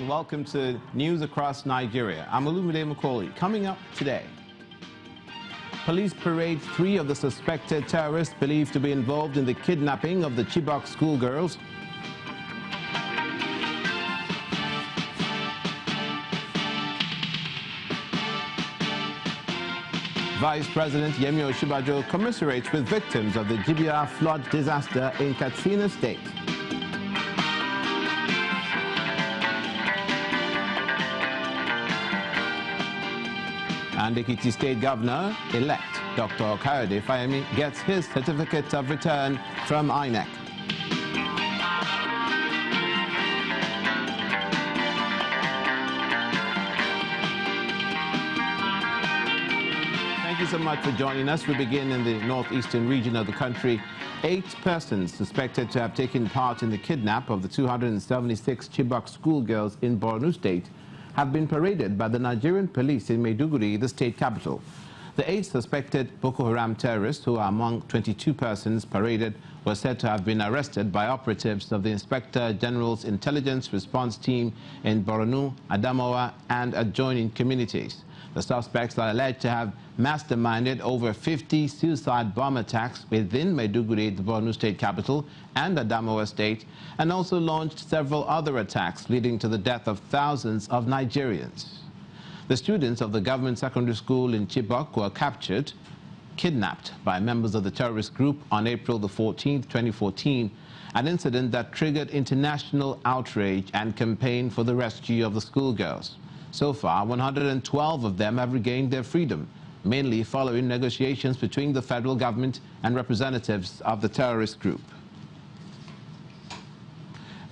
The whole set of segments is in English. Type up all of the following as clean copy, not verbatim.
and welcome to News Across Nigeria. I'm Olumide Macaulay. Coming up today, police parade 3 of the suspected terrorists believed to be involved in the kidnapping of the Chibok schoolgirls. Vice President Yemi Osinbajo commiserates with victims of the Jibia flood disaster in Katsina State. And Katrina State Governor-elect Dr. Kayode Fayemi gets his certificate of return from INEC. Thank you so much for joining us. We begin in the northeastern region of the country. 8 persons suspected to have taken part in the kidnap of the 276 Chibok schoolgirls in Borno State have been paraded by the Nigerian police in Maiduguri, the state capital. The 8 suspected Boko Haram terrorists, who are among 22 persons paraded, were said to have been arrested by operatives of the Inspector General's Intelligence Response Team in Borno, Adamawa, and adjoining communities. The suspects are alleged to have masterminded over 50 suicide bomb attacks within Maiduguri, the Borno state capital, and Adamawa state, and also launched several other attacks leading to the death of thousands of Nigerians. The students of the government secondary school in Chibok were captured, kidnapped by members of the terrorist group on April the 14th, 2014, an incident that triggered international outrage and campaign for the rescue of the schoolgirls. So far, 112 of them have regained their freedom, mainly following negotiations between the federal government and representatives of the terrorist group.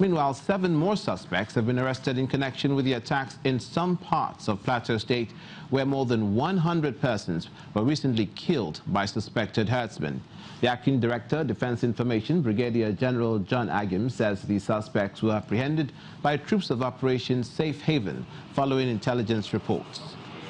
Meanwhile, 7 more suspects have been arrested in connection with the attacks in some parts of Plateau State, where more than 100 persons were recently killed by suspected herdsmen. The acting director, Defense Information, Brigadier General John Agim, says the suspects were apprehended by troops of Operation Safe Haven following intelligence reports.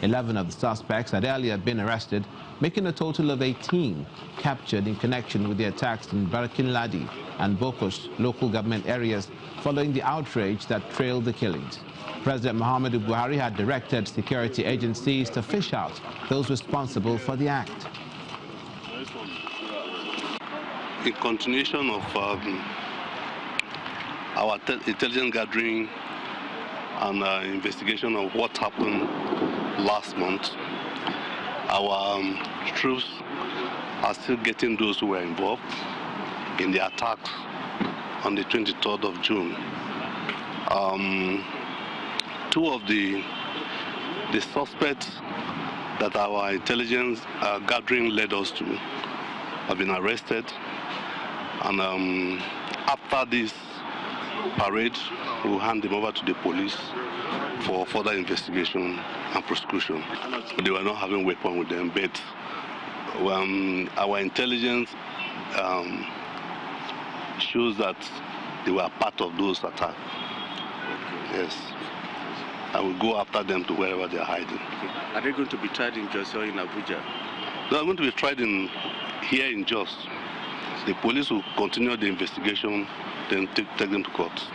11 of the suspects had earlier been arrested, making a total of 18 captured in connection with the attacks in Barkin Ladi and Bokos local government areas following the outrage that trailed the killings. President Muhammadu Buhari had directed security agencies to fish out those responsible for the act. In continuation of our intelligence gathering and investigation of what happened last month, our troops are still getting those who were involved in the attacks on the 23rd of June. 2 of the suspects that our intelligence gathering led us to have been arrested, and after this parade, we'll hand them over to the police for further investigation and prosecution. They were not having weapons with them, but our intelligence shows that they were part of those attacks. Yes. I will go after them to wherever they are hiding. Are they going to be tried in Jos or in Abuja? They are going to be tried here in Jos. The police will continue the investigation, then take them to court.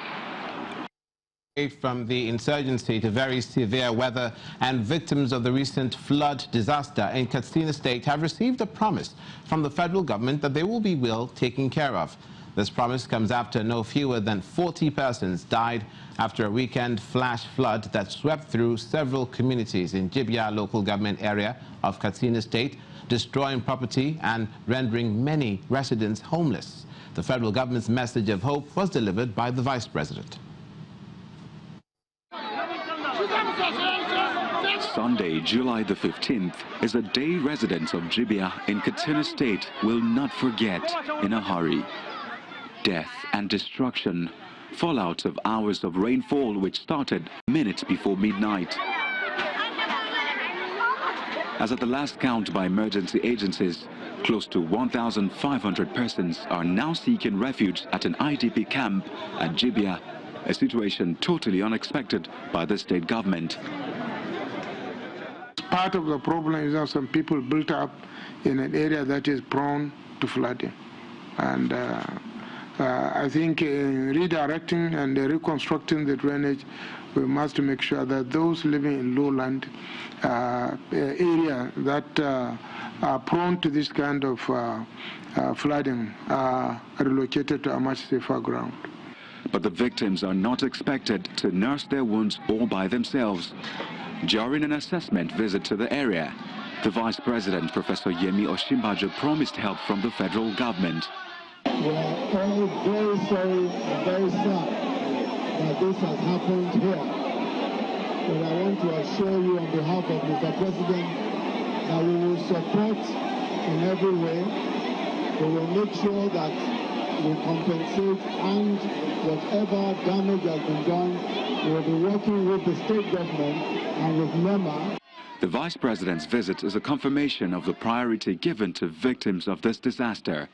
From the insurgency to very severe weather, and victims of the recent flood disaster in Katsina State have received a promise from the federal government that they will be well taken care of. This promise comes after no fewer than 40 persons died after a weekend flash flood that swept through several communities in Jibia local government area of Katsina State, destroying property and rendering many residents homeless. The federal government's message of hope was delivered by the Vice President. Sunday, July the 15th, is a day residents of Jibia in Katsina State will not forget in a hurry. Death and destruction, fallout of hours of rainfall which started minutes before midnight. As at the last count by emergency agencies, close to 1,500 persons are now seeking refuge at an IDP camp at Jibia, a situation totally unexpected by the state government. Part of the problem is that some people built up in an area that is prone to flooding. And I think redirecting and reconstructing the drainage, we must make sure that those living in lowland area that are prone to this kind of flooding are relocated to a much safer ground. But the victims are not expected to nurse their wounds all by themselves. During an assessment visit to the area, the Vice President, Professor Osinbajo, promised help from the federal government. We are all very sorry and very sad that this has happened here. But I want to assure you on behalf of Mr. President that we will support in every way. We will make sure that we compensate, and whatever damage has been done, we will be working with the state government and with NEMA. The Vice President's visit is a confirmation of the priority given to victims of this disaster.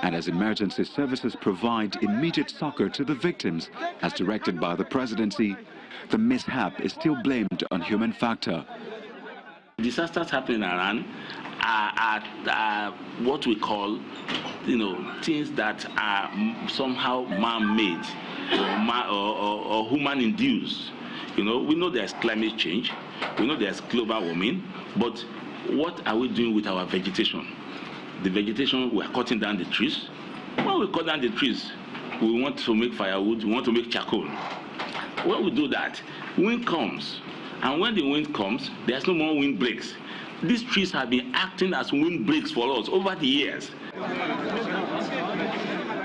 And as emergency services provide immediate succor to the victims, as directed by the presidency, the mishap is still blamed on human factor. Disasters happening around are what we call, things that are somehow man-made or human-induced. We know there's climate change, we know there's global warming, but what are we doing with our vegetation? The vegetation, we are cutting down the trees. When we cut down the trees, we want to make firewood, we want to make charcoal. When we do that, wind comes. And when the wind comes, there's no more wind breaks. These trees have been acting as wind breaks for us over the years.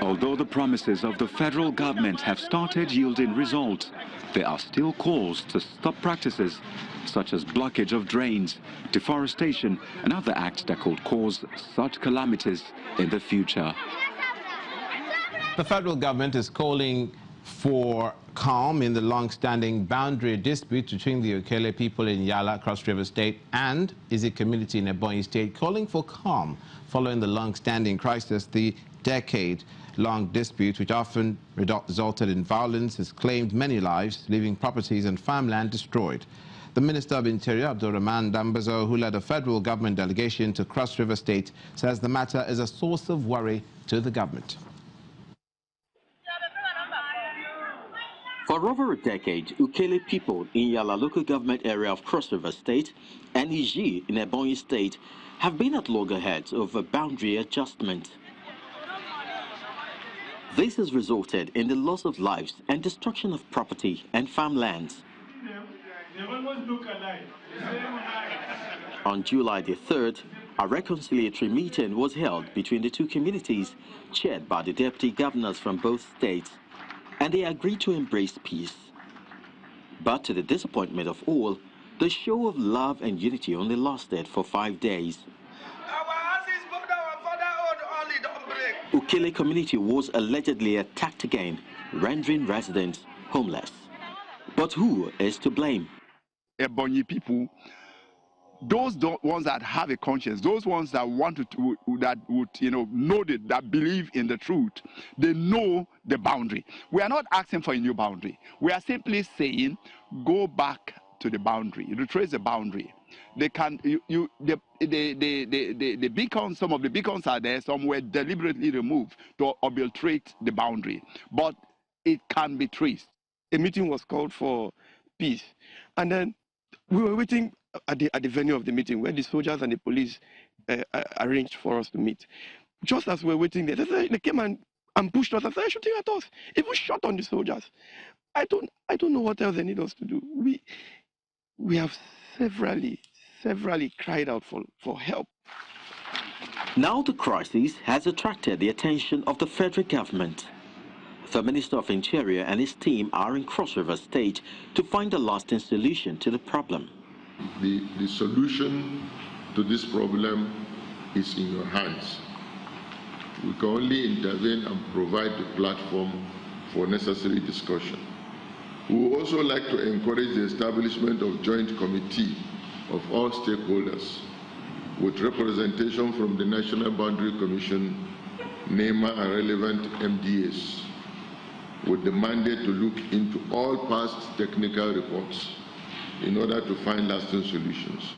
Although the promises of the federal government have started yielding results, there are still calls to stop practices such as blockage of drains, deforestation, and other acts that could cause such calamities in the future. The federal government is calling for calm in the long-standing boundary dispute between the Okele people in Yala, Cross River State, and Izi community in Ebonyi State, calling for calm following the long-standing crisis. The decade-long dispute, which often resulted in violence, has claimed many lives, leaving properties and farmland destroyed. The Minister of Interior, Abdulrahman Dambazo, who led a federal government delegation to Cross River State, says the matter is a source of worry to the government. For over a decade, Okele people in Yala local government area of Cross River State and Iji in Ebonyi State have been at loggerheads over boundary adjustment. This has resulted in the loss of lives and destruction of property and farmlands. On July the 3rd, a reconciliatory meeting was held between the two communities, chaired by the deputy governors from both states, and they agreed to embrace peace. But to the disappointment of all, the show of love and unity only lasted for 5 days. Okele community was allegedly attacked again, rendering residents homeless. But who is to blame? Ebonyi people, those ones that have a conscience, those ones that want to, that would, that believe in the truth, they know the boundary. We are not asking for a new boundary. We are simply saying, go back to the boundary, retrace the boundary. They can, the beacons, some of the beacons are there, some were deliberately removed to obliterate the boundary, but it can be traced. A meeting was called for peace, and then we were waiting at the venue of the meeting where the soldiers and the police arranged for us to meet. Just as we were waiting there, they came and pushed us and started shooting at us. Even shot on the soldiers. I don't know what else they need us to do. We have severally cried out for help. Now the crisis has attracted the attention of the federal government. The Minister of Interior and his team are in Cross River State to find a lasting solution to the problem. The solution to this problem is in your hands. We can only intervene and provide the platform for necessary discussion. We would also like to encourage the establishment of joint committee of all stakeholders with representation from the National Boundary Commission, NEMA and relevant MDAs, with the mandate to look into all past technical reports in order to find lasting solutions.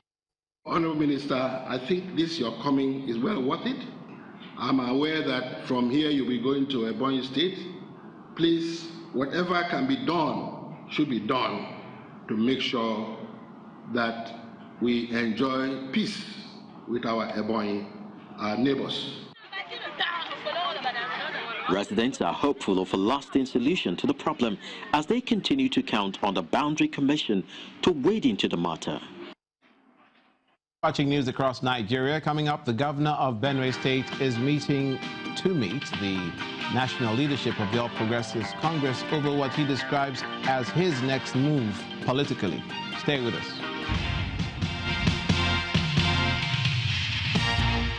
Honourable Minister, I think this your coming is well worth it, I'm aware that from here you'll be going to Ebonyi State. Please, whatever can be done should be done to make sure that we enjoy peace with our Ebonyi, our neighbors. Residents are hopeful of a lasting solution to the problem as they continue to count on the Boundary Commission to wade into the matter. Watching news across Nigeria, coming up, the governor of Benue State is meeting the national leadership of the All Progressives Congress over what he describes as his next move politically. Stay with us.